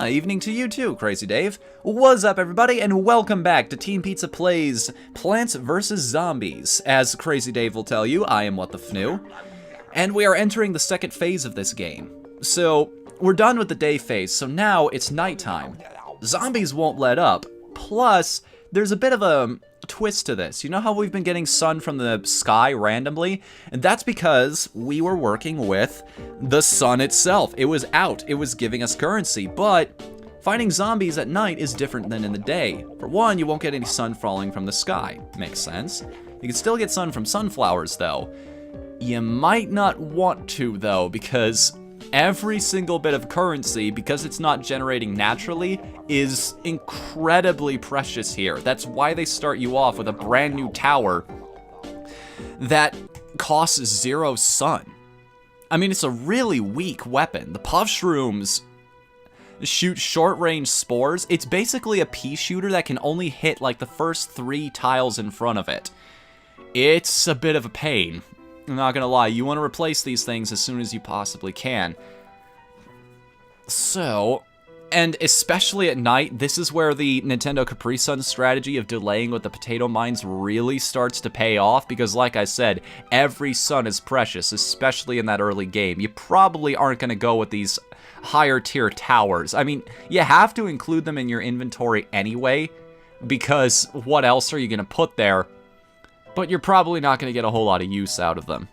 Evening to you too, Crazy Dave. What's up, everybody, and welcome back to Team Pizza Plays Plants vs. Zombies. As Crazy Dave will tell you, I am Whatthefnu, and we are entering the second phase of this game. So, we're done with the day phase, so now it's nighttime. Zombies won't let up, plus, there's a bit of a twist to this. You know how we've been getting sun from the sky randomly? And that's because we were working with the sun itself. It was out, it was giving us currency, but fighting zombies at night is different than in the day. For one, you won't get any sun falling from the sky. Makes sense. You can still get sun from sunflowers, though. You might not want to, though, because every single bit of currency, because it's not generating naturally, is incredibly precious here. That's why they start you off with a brand new tower that costs 0 sun. I mean, it's a really weak weapon. The puff shrooms shoot short-range spores. It's basically a pea shooter that can only hit like the first 3 tiles in front of it. It's a bit of a pain. I'm not gonna lie, you want to replace these things as soon as you possibly can. So, and especially at night, this is where the Nintendo Capri Sun strategy of delaying with the potato mines really starts to pay off, because like I said, every sun is precious, especially in that early game. You probably aren't gonna go with these higher tier towers. I mean, you have to include them in your inventory anyway, because what else are you gonna put there? But you're probably not going to get a whole lot of use out of them.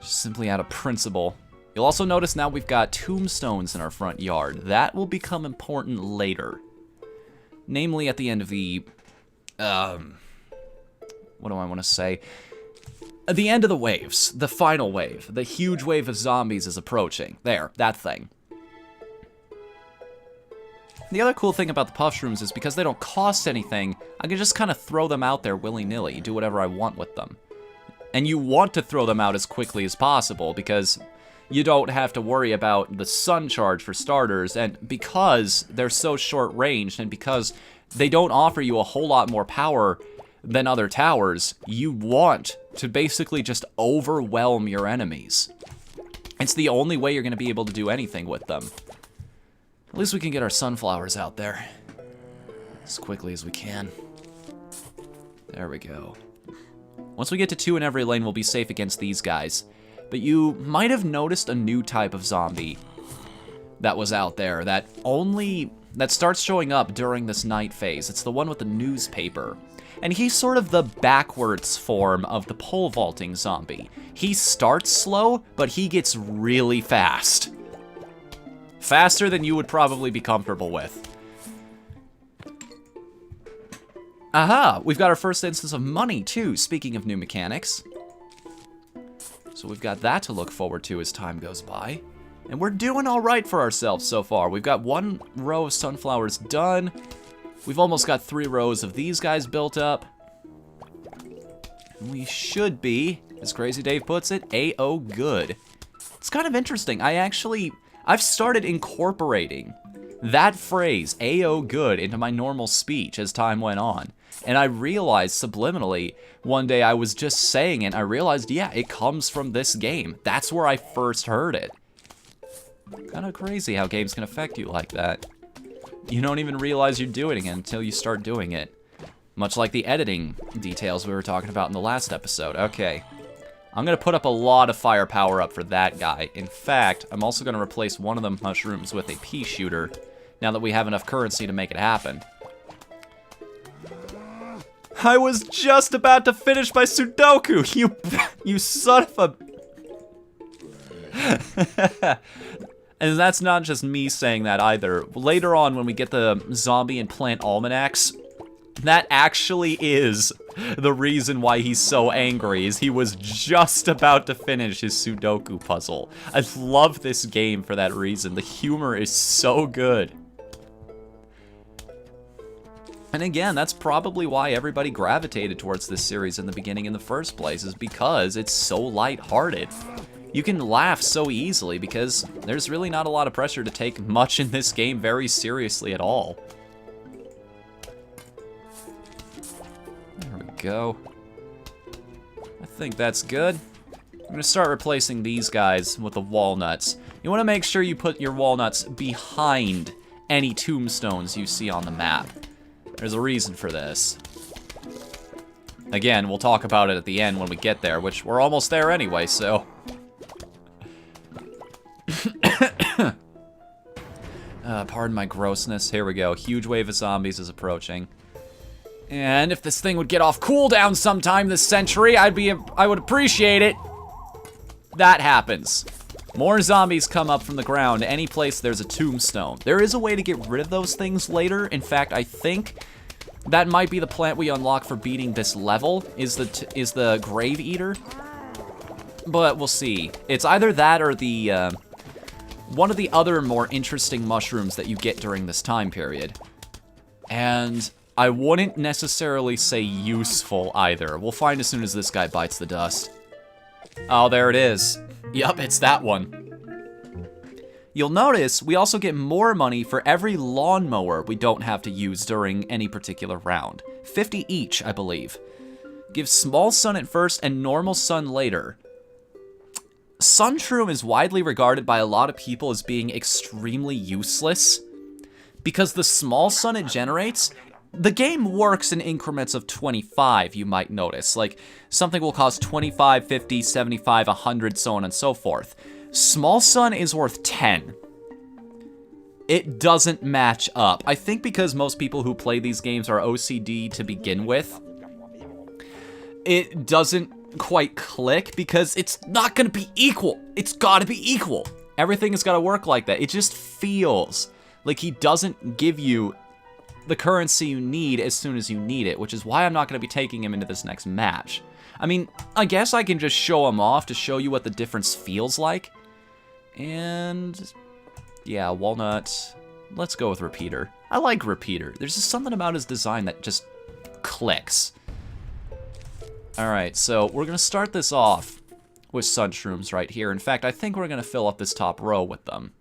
Just simply out of principle. You'll also notice now we've got tombstones in our front yard. That will become important later. Namely at the end of the... what do I want to say? At the end of the waves. The final wave. The huge wave of zombies is approaching. There, that thing. The other cool thing about the puff shrooms is because they don't cost anything, I can just kind of throw them out there willy-nilly, do whatever I want with them. And you want to throw them out as quickly as possible because you don't have to worry about the sun charge for starters, and because they're so short-ranged and because they don't offer you a whole lot more power than other towers, you want to basically just overwhelm your enemies. It's the only way you're going to be able to do anything with them. At least we can get our sunflowers out there as quickly as we can. There we go. Once we get to 2 in every lane, we'll be safe against these guys. But you might have noticed a new type of zombie that was out there that starts showing up during this night phase. It's the one with the newspaper. And he's sort of the backwards form of the pole vaulting zombie. He starts slow, but he gets really fast. Faster than you would probably be comfortable with. Aha! We've got our first instance of money, too, speaking of new mechanics. So we've got that to look forward to as time goes by. And we're doing alright for ourselves so far. We've got 1 row of sunflowers done. We've almost got 3 rows of these guys built up. And we should be, as Crazy Dave puts it, A-O good. It's kind of interesting. I've started incorporating that phrase, A-O good, into my normal speech as time went on. And I realized subliminally, one day I was just saying it, and I realized, yeah, it comes from this game. That's where I first heard it. Kind of crazy how games can affect you like that. You don't even realize you're doing it until you start doing it. Much like the editing details we were talking about in the last episode. Okay. I'm going to put up a lot of firepower up for that guy. In fact, I'm also going to replace one of the mushrooms with a pea shooter, now that we have enough currency to make it happen. I was just about to finish my Sudoku, you son of a... And that's not just me saying that either. Later on, when we get the zombie and plant almanacs, that actually is the reason why he's so angry, is he was just about to finish his Sudoku puzzle. I love this game for that reason. The humor is so good. And again, that's probably why everybody gravitated towards this series in the beginning in the first place, is because it's so lighthearted. You can laugh so easily because there's really not a lot of pressure to take much in this game very seriously at all. There we go. I think that's good. I'm gonna start replacing these guys with the walnuts. You want to make sure you put your walnuts behind any tombstones you see on the map. There's a reason for this. Again, we'll talk about it at the end when we get there, which we're almost there anyway, so... pardon my grossness. Here we go. Huge wave of zombies is approaching. And if this thing would get off cooldown sometime this century, I would appreciate it. That happens. More zombies come up from the ground any place there's a tombstone. There is a way to get rid of those things later. In fact, I think that might be the plant we unlock for beating this level, is the Grave-ity. But we'll see. It's either that or the one of the other more interesting mushrooms that you get during this time period. And I wouldn't necessarily say useful either. We'll find as soon as this guy bites the dust. Oh, there it is. Yup, it's that one. You'll notice we also get more money for every lawnmower we don't have to use during any particular round. 50 each, I believe. Give small sun at first and normal sun later. Sunshroom is widely regarded by a lot of people as being extremely useless because the small sun it generates, the game works in increments of 25, you might notice. Like, something will cost 25, 50, 75, 100, so on and so forth. Small sun is worth 10. It doesn't match up. I think because most people who play these games are OCD to begin with, it doesn't quite click because it's not gonna be equal. It's gotta be equal. Everything has gotta work like that. It just feels like he doesn't give you the currency you need as soon as you need it, which is why I'm not gonna be taking him into this next match. I mean, I guess I can just show him off to show you what the difference feels like. And yeah, walnut. Let's go with repeater. I like repeater. There's just something about his design that just clicks. Alright, so we're going to start this off with sunshrooms right here. In fact, I think we're going to fill up this top row with them.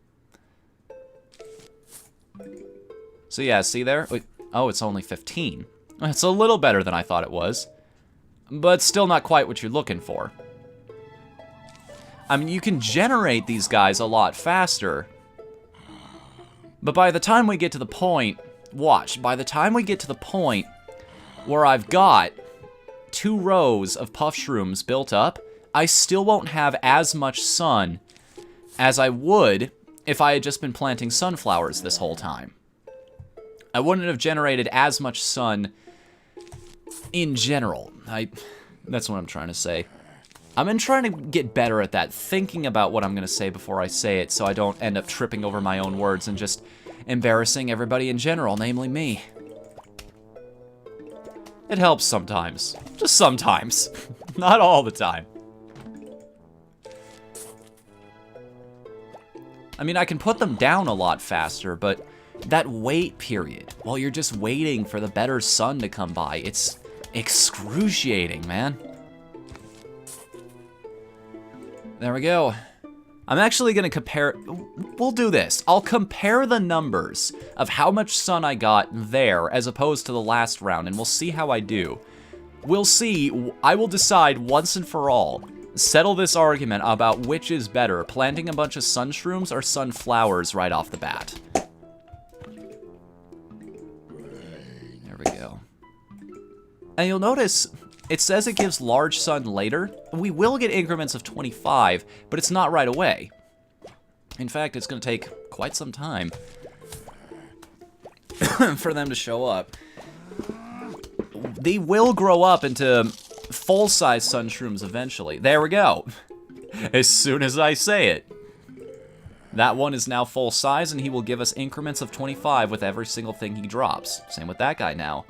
So yeah, see there? Wait, oh, it's only 15. It's a little better than I thought it was. But still not quite what you're looking for. I mean, you can generate these guys a lot faster. But by the time we get to the point... Watch, by the time we get to the point where I've got 2 rows of puff shrooms built up, I still won't have as much sun as I would if I had just been planting sunflowers this whole time. I wouldn't have generated as much sun in general. That's what I'm trying to say. I've been trying to get better at that, thinking about what I'm going to say before I say it so I don't end up tripping over my own words and just embarrassing everybody in general, namely me. It helps sometimes. Just sometimes. Not all the time. I mean, I can put them down a lot faster, but that wait period, while you're just waiting for the better sun to come by, it's excruciating, man. There we go. I'm actually going to compare... We'll do this. I'll compare the numbers of how much sun I got there as opposed to the last round, and we'll see how I do. We'll see. I will decide once and for all, settle this argument about which is better, planting a bunch of sunshrooms or sunflowers right off the bat. There we go. And you'll notice... It says it gives large sun later. We will get increments of 25, but it's not right away. In fact, it's going to take quite some time for them to show up. They will grow up into full-size sunshrooms eventually. There we go. As soon as I say it. That one is now full size, and he will give us increments of 25 with every single thing he drops. Same with that guy now.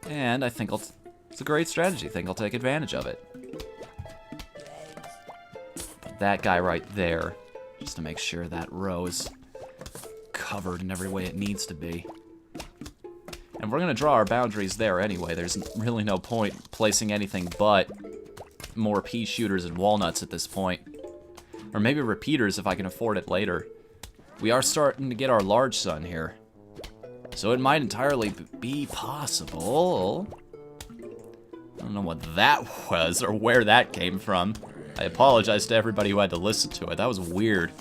And I think it's a great strategy. I think I'll take advantage of it. Put that guy right there, just to make sure that row is covered in every way it needs to be. And we're going to draw our boundaries there anyway. There's really no point placing anything but more pea shooters and walnuts at this point. Or maybe repeaters if I can afford it later. We are starting to get our large sun here. So it might entirely be possible. I don't know what that was or where that came from. I apologize to everybody who had to listen to it. That was weird.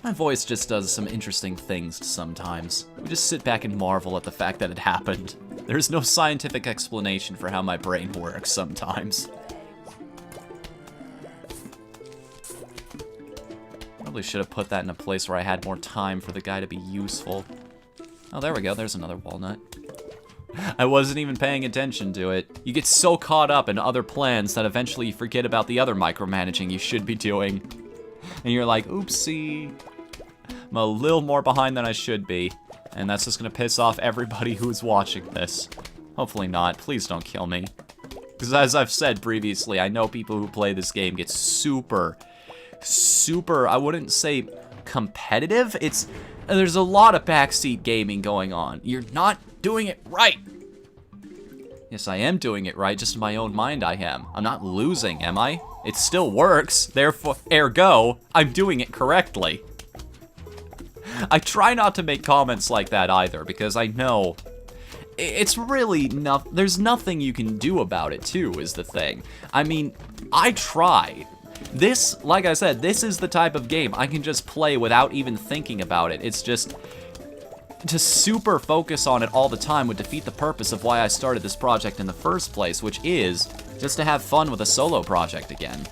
My voice just does some interesting things sometimes. We just sit back and marvel at the fact that it happened. There's no scientific explanation for how my brain works sometimes. Probably should have put that in a place where I had more time for the guy to be useful. Oh, there we go. There's another walnut. I wasn't even paying attention to it. You get so caught up in other plans that eventually you forget about the other micromanaging you should be doing. And you're like, oopsie. I'm a little more behind than I should be. And that's just gonna piss off everybody who's watching this. Hopefully not. Please don't kill me. Because as I've said previously, I know people who play this game get super, I wouldn't say competitive. There's a lot of backseat gaming going on. You're not doing it right. Yes, I am doing it right, just in my own mind I am. I'm not losing, am I? It still works, therefore, ergo, I'm doing it correctly. I try not to make comments like that either, because I know it's really there's nothing you can do about it too, is the thing. I mean, I tried. This, like I said, this is the type of game I can just play without even thinking about it. It's just, to super focus on it all the time would defeat the purpose of why I started this project in the first place, which is just to have fun with a solo project again.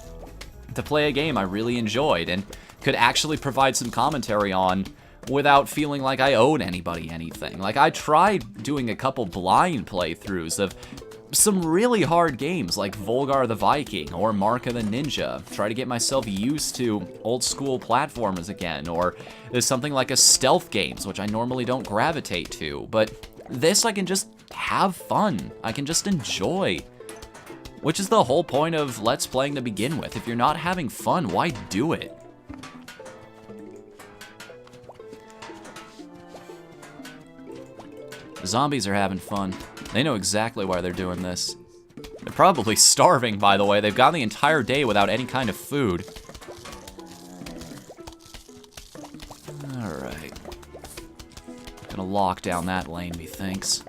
To play a game I really enjoyed and could actually provide some commentary on without feeling like I owed anybody anything. Like, I tried doing a couple blind playthroughs of some really hard games like Volgar the Viking or Mark of the Ninja. Try to get myself used to old school platformers again, or there's something like a stealth games, which I normally don't gravitate to, but this I can just have fun. I can just enjoy. Which is the whole point of Let's Playing to begin with. If you're not having fun, why do it? The zombies are having fun. They know exactly why they're doing this. They're probably starving, by the way. They've gone the entire day without any kind of food. Alright. Gonna lock down that lane, methinks.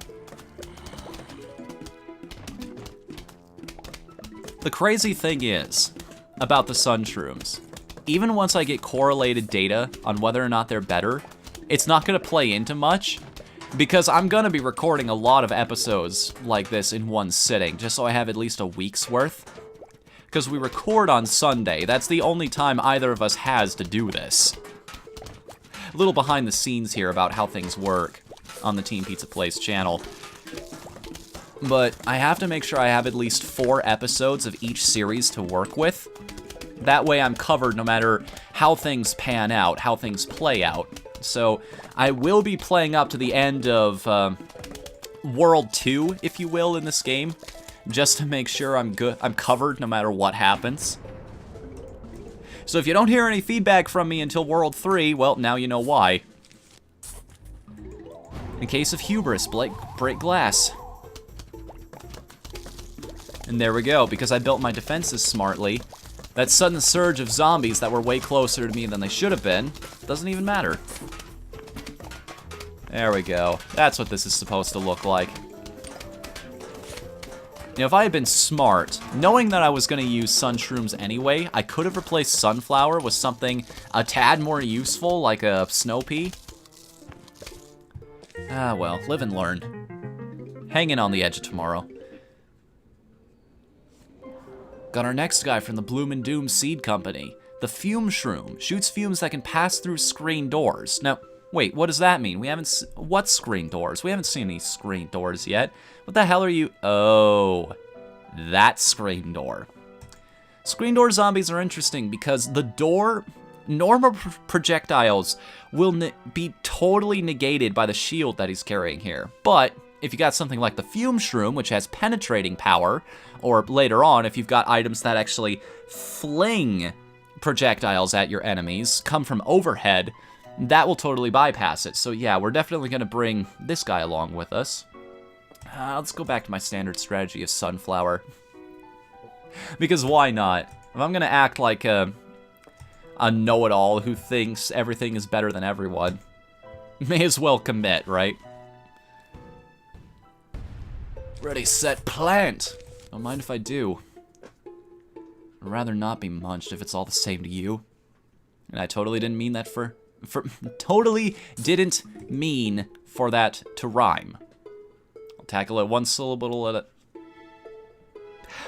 The crazy thing is, about the sun shrooms, even once I get correlated data on whether or not they're better, it's not gonna play into much, because I'm gonna be recording a lot of episodes like this in one sitting, just so I have at least a week's worth. Because we record on Sunday, that's the only time either of us has to do this. A little behind the scenes here about how things work on the Team Pizza Plays channel. But I have to make sure I have at least 4 episodes of each series to work with. That way I'm covered no matter how things pan out, how things play out. So I will be playing up to the end of World 2, if you will, in this game, just to make sure I'm covered no matter what happens. So if you don't hear any feedback from me until World 3, well, now you know why. In case of hubris, break glass. And there we go, because I built my defenses smartly. That sudden surge of zombies that were way closer to me than they should have been doesn't even matter. There we go. That's what this is supposed to look like. You know, if I had been smart, knowing that I was going to use sun shrooms anyway, I could have replaced sunflower with something a tad more useful, like a snow pea. Ah, well, live and learn. Hanging on the edge of tomorrow. Got our next guy from the Bloom and Doom Seed Company. The Fume Shroom shoots fumes that can pass through screen doors. Now, wait, what does that mean? We haven't what screen doors? We haven't seen any screen doors yet. What the hell are you? Oh, that screen door. Screen door zombies are interesting because the door, normal projectiles will be totally negated by the shield that he's carrying here. But if you got something like the Fume Shroom, which has penetrating power, or later on, if you've got items that actually fling projectiles at your enemies, come from overhead, that will totally bypass it. So yeah, we're definitely going to bring this guy along with us. Let's go back to my standard strategy of sunflower. Because why not? If I'm going to act like a know-it-all who thinks everything is better than everyone, may as well commit, right? Ready, set, plant! Don't mind if I do. I'd rather not be munched if it's all the same to you. And I totally didn't mean that totally didn't mean for that to rhyme. I'll tackle it one syllable at a...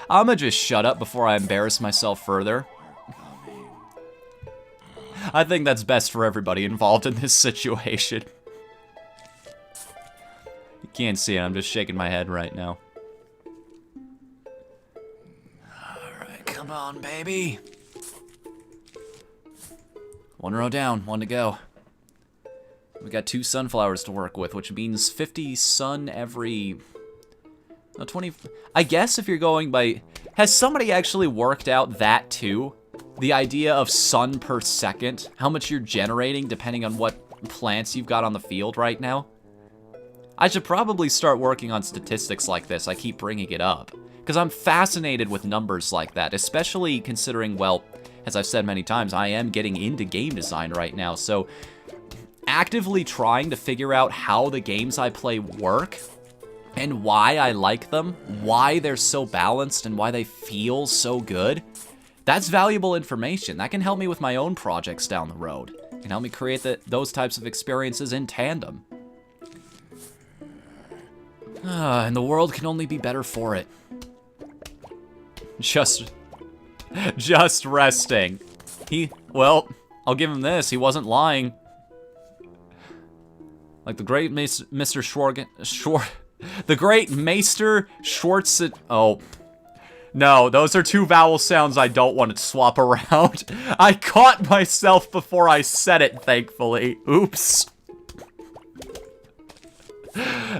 I'ma just shut up before I embarrass myself further. I think that's best for everybody involved in this situation. You can't see it, I'm just shaking my head right now. Alright, come on, baby. One row down, one to go. We got 2 sunflowers to work with, which means 50 sun every... No, 20... I guess if you're going by... Has somebody actually worked out that too? The idea of sun per second? How much you're generating depending on what plants you've got on the field right now? I should probably start working on statistics like this. I keep bringing it up. Because I'm fascinated with numbers like that, especially considering, well, as I've said many times, I am getting into game design right now, so actively trying to figure out how the games I play work and why I like them, why they're so balanced and why they feel so good, that's valuable information. That can help me with my own projects down the road. It can help me create those types of experiences in tandem. And the world can only be better for it. Just resting. Well, I'll give him this. He wasn't lying. Like the great the great Maester Schwartz... Oh. No, those are 2 vowel sounds I don't want to swap around. I caught myself before I said it, thankfully. Oops.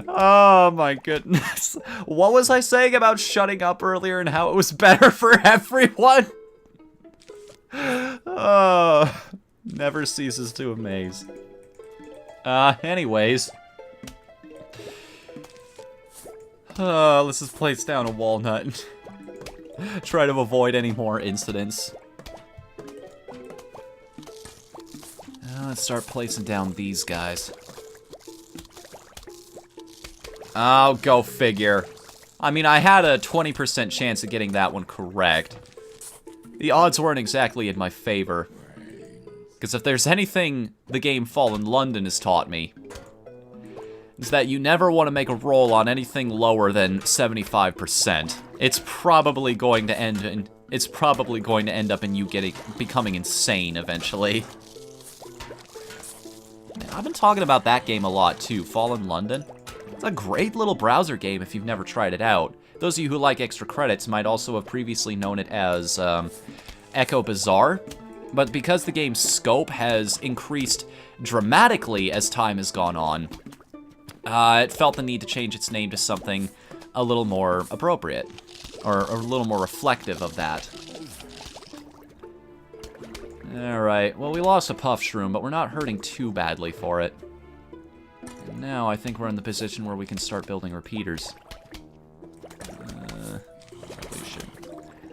Oh my goodness. What was I saying about shutting up earlier and how it was better for everyone? Oh, never ceases to amaze. Anyways. Let's just place down a walnut and try to avoid any more incidents. Let's start placing down these guys. Oh, go figure. I mean, I had a 20% chance of getting that one correct. The odds weren't exactly in my favor. Because if there's anything the game Fallen London has taught me, is that you never want to make a roll on anything lower than 75%. It's probably going to end up in you becoming insane eventually. Man, I've been talking about that game a lot too, Fallen London. It's a great little browser game if you've never tried it out. Those of you who like extra credits might also have previously known it as Echo Bazaar, but because the game's scope has increased dramatically as time has gone on, it felt the need to change its name to something a little more appropriate, or a little more reflective of that. Alright, well we lost a puff shroom, but we're not hurting too badly for it. And now I think we're in the position where we can start building repeaters.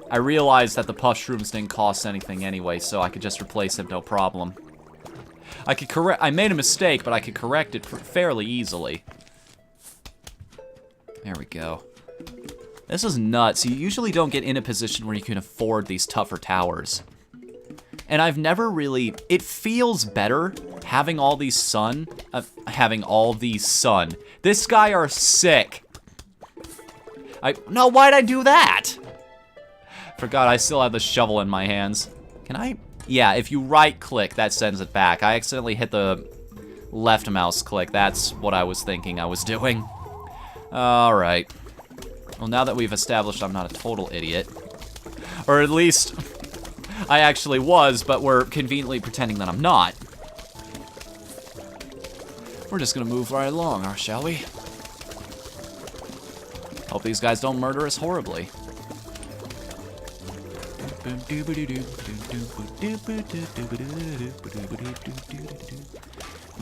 I realized that the puff shrooms didn't cost anything anyway, so I could just replace them no problem. I made a mistake, but I could correct it fairly easily. There we go. This is nuts. You usually don't get in a position where you can afford these tougher towers. And I've never really... It feels better having all these sun. This guy are sick. No, why'd I do that? Forgot I still have the shovel in my hands. Can I... Yeah, if you right-click, that sends it back. I accidentally hit the left mouse click. That's what I was thinking I was doing. Alright. Well, now that we've established I'm not a total idiot. Or at least, I actually was, but we're conveniently pretending that I'm not. We're just gonna move right along, shall we? Hope these guys don't murder us horribly.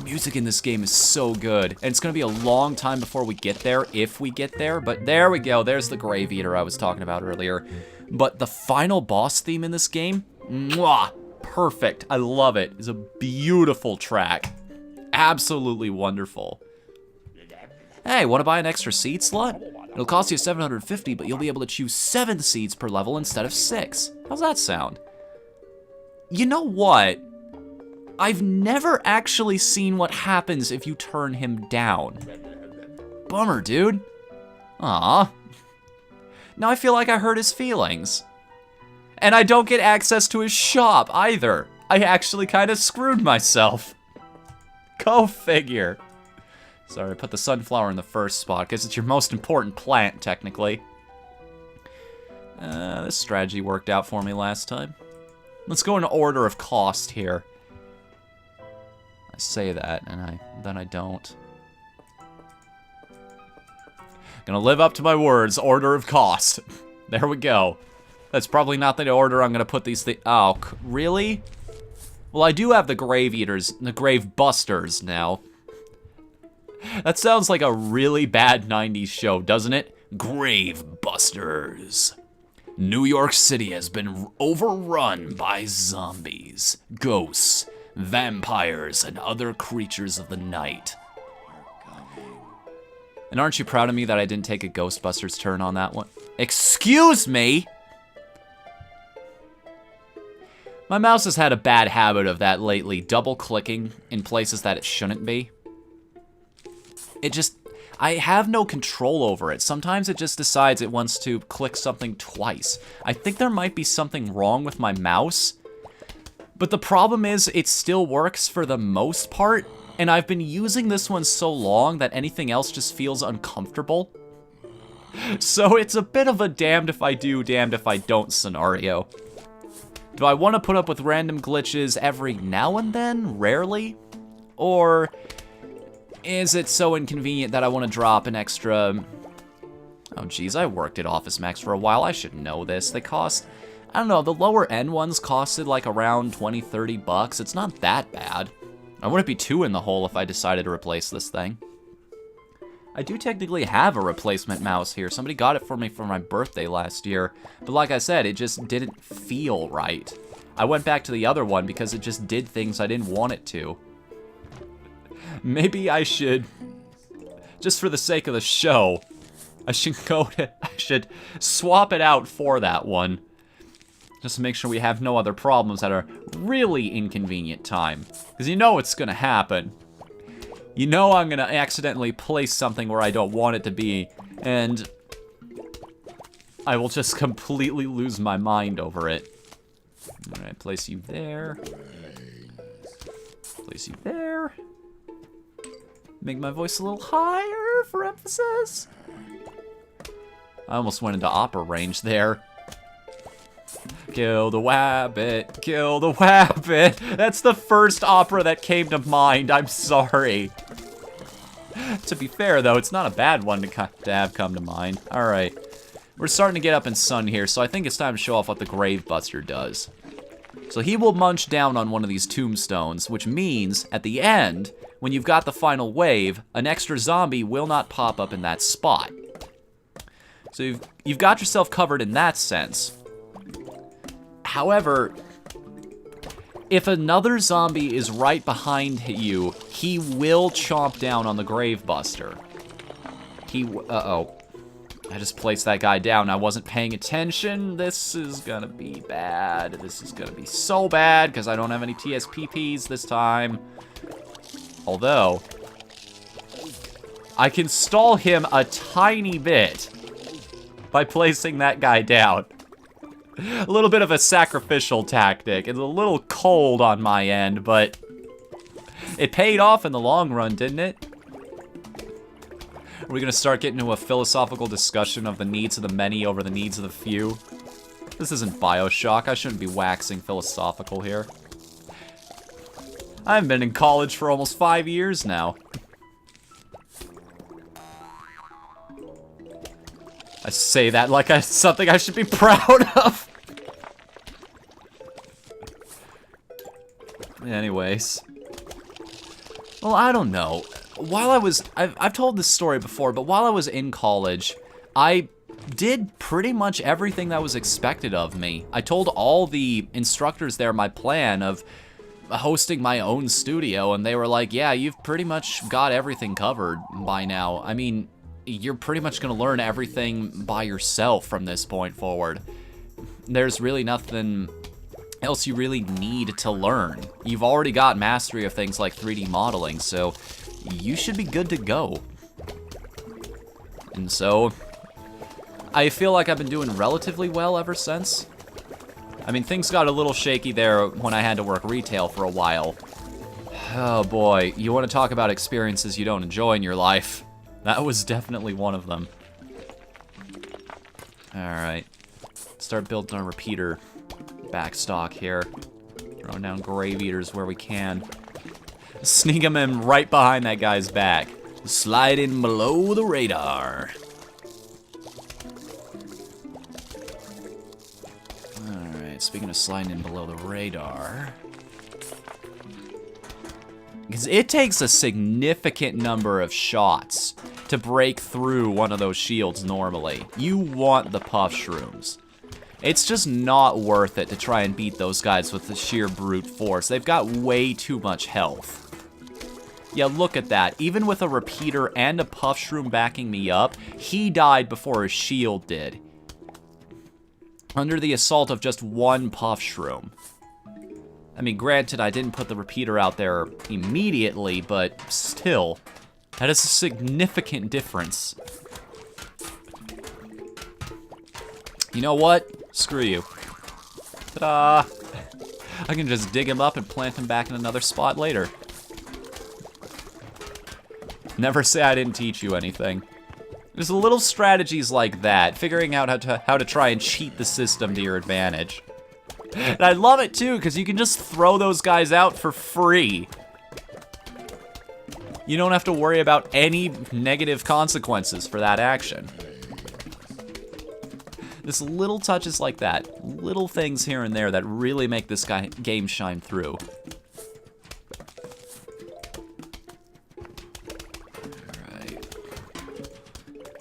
Music in this game is so good, and it's gonna be a long time before we get there, if we get there, but there we go, there's the Grave-ity I was talking about earlier. But the final boss theme in this game, mwah, perfect, I love it. It's a beautiful track, absolutely wonderful. Hey, wanna buy an extra seat slot? It'll cost you 750, but you'll be able to choose 7 seeds per level instead of 6. How's that sound? You know what? I've never actually seen what happens if you turn him down. Bummer, dude. Aw. Now I feel like I hurt his feelings. And I don't get access to his shop either. I actually kind of screwed myself. Go figure. Sorry, I put the sunflower in the first spot because it's your most important plant, technically. This strategy worked out for me last time. Let's go in order of cost here. I say that, and then I don't. Gonna live up to my words, order of cost. There we go. That's probably not the order I'm gonna put these things. Oh, really? Well, I do have the Grave Eaters, the Grave Busters now. That sounds like a really bad 90s show, doesn't it? Grave Busters. New York City has been overrun by zombies, ghosts, vampires, and other creatures of the night. And aren't you proud of me that I didn't take a Ghostbusters turn on that one? Excuse me? My mouse has had a bad habit of that lately, double-clicking in places that it shouldn't be. I have no control over it. Sometimes it just decides it wants to click something twice. I think there might be something wrong with my mouse, but the problem is it still works for the most part, and I've been using this one so long that anything else just feels uncomfortable. So it's a bit of a damned if I do, damned if I don't scenario. Do I want to put up with random glitches every now and then? Rarely? Or is it so inconvenient that I want to drop an extra... Oh geez, I worked at Office Max for a while. I should know this. They cost... I don't know, the lower end ones costed like around 20, 30 bucks. It's not that bad. I wouldn't be too in the hole if I decided to replace this thing. I do technically have a replacement mouse here. Somebody got it for me for my birthday last year. But like I said, it just didn't feel right. I went back to the other one because it just did things I didn't want it to. Maybe I should, just for the sake of the show, I should swap it out for that one. Just to make sure we have no other problems at a really inconvenient time. Because you know it's gonna happen. You know I'm gonna accidentally place something where I don't want it to be, and I will just completely lose my mind over it. Alright, place you there. Place you there. Make my voice a little higher for emphasis. I almost went into opera range there. Kill the wabbit, kill the wabbit. That's the first opera that came to mind, I'm sorry. To be fair though, it's not a bad one to have come to mind. Alright, we're starting to get up in sun here, so I think it's time to show off what the Grave Buster does. So he will munch down on one of these tombstones, which means, at the end, when you've got the final wave, an extra zombie will not pop up in that spot. So you've got yourself covered in that sense. However, if another zombie is right behind you, he will chomp down on the Grave Buster. Uh-oh. I just placed that guy down. I wasn't paying attention. This is gonna be bad. This is gonna be so bad because I don't have any TSPPs this time. Although, I can stall him a tiny bit by placing that guy down. A little bit of a sacrificial tactic. It's a little cold on my end, but it paid off in the long run, didn't it? Are we gonna start getting into a philosophical discussion of the needs of the many over the needs of the few? This isn't BioShock. I shouldn't be waxing philosophical here. I haven't been in college for almost 5 years now. I say that like something I should be proud of. Anyways. Well, I don't know. While I was, I've told this story before, but while I was in college, I did pretty much everything that was expected of me. I told all the instructors there my plan of hosting my own studio, and they were like, yeah, you've pretty much got everything covered by now. I mean, you're pretty much going to learn everything by yourself from this point forward. There's really nothing else you really need to learn. You've already got mastery of things like 3D modeling, so you should be good to go. And so, I feel like I've been doing relatively well ever since. I mean, things got a little shaky there when I had to work retail for a while. Oh boy, you want to talk about experiences you don't enjoy in your life. That was definitely one of them. Alright, start building our repeater backstock here. Throwing down Grave-eaters where we can. Sneak them in right behind that guy's back. Slide in below the radar. Alright, speaking of sliding in below the radar... because it takes a significant number of shots to break through one of those shields normally. You want the puff shrooms. It's just not worth it to try and beat those guys with the sheer brute force. They've got way too much health. Yeah, look at that. Even with a repeater and a puff shroom backing me up, he died before his shield did. Under the assault of just one puff shroom. I mean, granted, I didn't put the repeater out there immediately, but still, that is a significant difference. You know what? Screw you. Ta-da! I can just dig him up and plant him back in another spot later. Never say I didn't teach you anything. There's little strategies like that, figuring out how to try and cheat the system to your advantage. And I love it too, because you can just throw those guys out for free. You don't have to worry about any negative consequences for that action. Just little touches like that, little things here and there that really make this game shine through. Alright.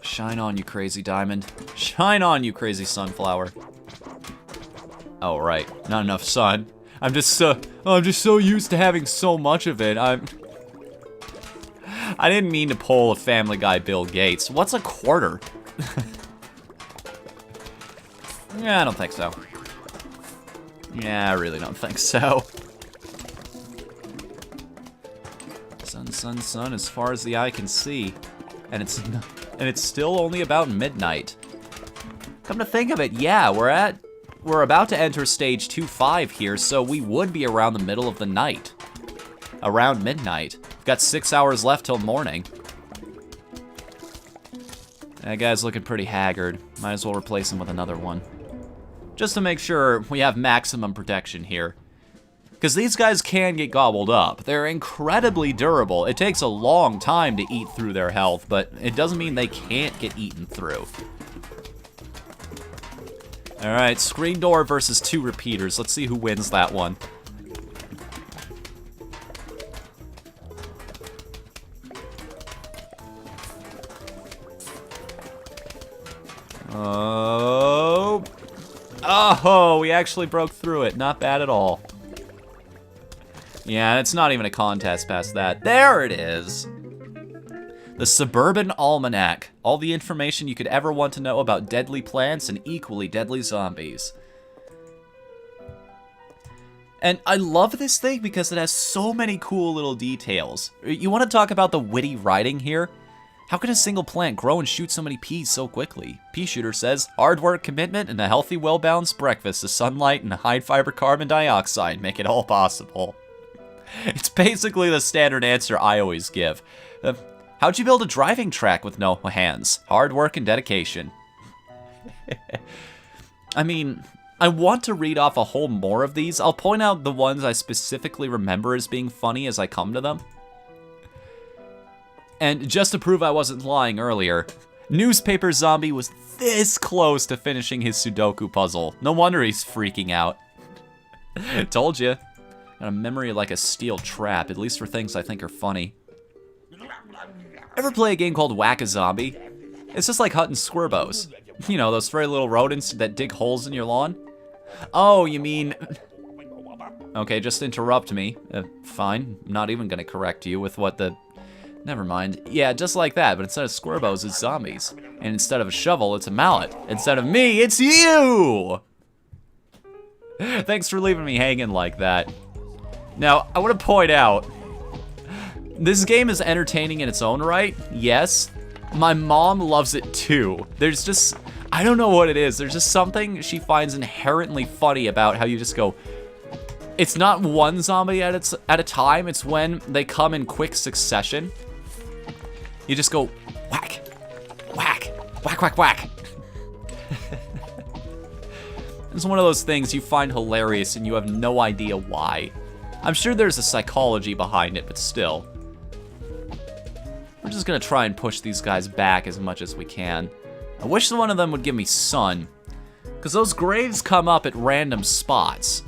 Shine on, you crazy diamond. Shine on, you crazy sunflower. Oh, right. Not enough sun. I'm just so used to having so much of it. I didn't mean to pull a Family Guy Bill Gates. What's a quarter? Yeah, I don't think so. Yeah, I really don't think so. Sun, sun, sun, as far as the eye can see. And it's still only about midnight. Come to think of it, yeah, we're about to enter stage 2.5 here, so we would be around the middle of the night. Around midnight. We've got 6 hours left till morning. That guy's looking pretty haggard. Might as well replace him with another one. Just to make sure we have maximum protection here. Because these guys can get gobbled up. They're incredibly durable. It takes a long time to eat through their health, but it doesn't mean they can't get eaten through. Alright, screen door versus 2 repeaters. Let's see who wins that one. Oh. Oh, we actually broke through it. Not bad at all. Yeah, it's not even a contest past that. There it is. The Suburban Almanac. All the information you could ever want to know about deadly plants and equally deadly zombies. And I love this thing because it has so many cool little details. You want to talk about the witty writing here? How can a single plant grow and shoot so many peas so quickly? Pea Shooter says, hard work, commitment, and a healthy, well-balanced breakfast. The sunlight and high-fiber carbon dioxide make it all possible. It's basically the standard answer I always give. How'd you build a driving track with no hands? Hard work and dedication. I mean, I want to read off a whole more of these. I'll point out the ones I specifically remember as being funny as I come to them. And just to prove I wasn't lying earlier, Newspaper Zombie was this close to finishing his Sudoku puzzle. No wonder he's freaking out. Told you. Got a memory like a steel trap, at least for things I think are funny. Ever play a game called Whack-a-Zombie? It's just like hunting squirbos. You know, those very little rodents that dig holes in your lawn? Oh, you mean... Okay, just interrupt me. Fine. I'm not even gonna correct you with what the Never mind. Yeah, just like that, but instead of square bows, it's zombies. And instead of a shovel, it's a mallet. Instead of me, it's you! Thanks for leaving me hanging like that. Now, I want to point out, this game is entertaining in its own right, yes. My mom loves it too. There's just, I don't know what it is. There's just something she finds inherently funny about how you just go, it's not one zombie at a time, it's when they come in quick succession. You just go, whack, whack, whack, whack, whack. It's one of those things you find hilarious and you have no idea why. I'm sure there's a psychology behind it, but still. We're just gonna try and push these guys back as much as we can. I wish one of them would give me sun, because those graves come up at random spots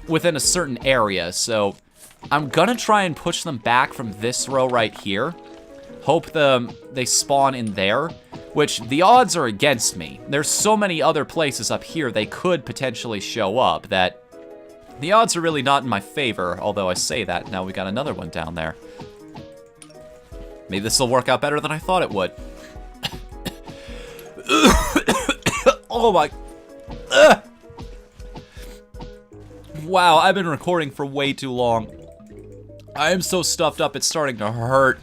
within a certain area, so I'm gonna try and push them back from this row right here. Hope they spawn in there, which the odds are against me. There's so many other places up here they could potentially show up that the odds are really not in my favor, although I say that, now we got another one down there. Maybe this will work out better than I thought it would. Oh my... Wow, I've been recording for way too long. I am so stuffed up, it's starting to hurt.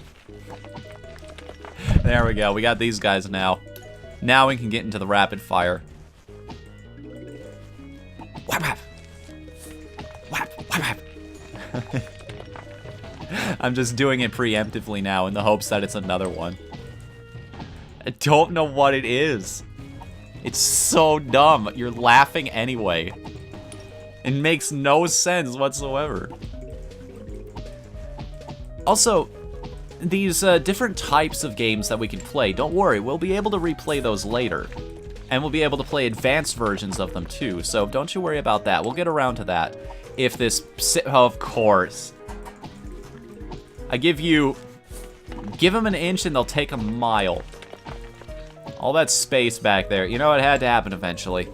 There we go, we got these guys now. Now we can get into the rapid fire. Whap, whap. Whap, whap, whap. I'm just doing it preemptively now in the hopes that it's another one. I don't know what it is. It's so dumb. You're laughing anyway. It makes no sense whatsoever. Also, these different types of games that we can play, don't worry, we'll be able to replay those later. And we'll be able to play advanced versions of them too, so don't you worry about that. We'll get around to that. If this... Oh, of course. I give them an inch and they'll take a mile. All that space back there. You know, it had to happen eventually.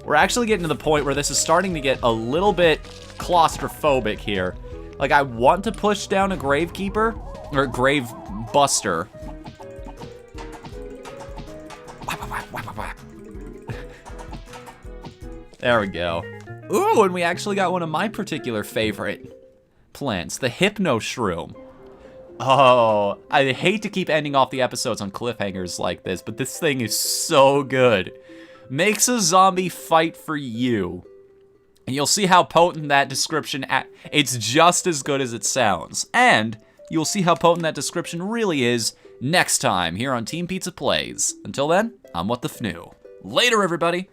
We're actually getting to the point where this is starting to get a little bit claustrophobic here. Like, I want to push down a gravekeeper, or a grave buster. There we go. Ooh, and we actually got one of my particular favorite plants, the Hypno Shroom. Oh, I hate to keep ending off the episodes on cliffhangers like this, but this thing is so good. Makes a zombie fight for you. And you'll see how potent that description, it's just as good as it sounds. And you'll see how potent that description really is next time here on Team Pizza Plays. Until then, I'm Whatthefnu. Later, everybody.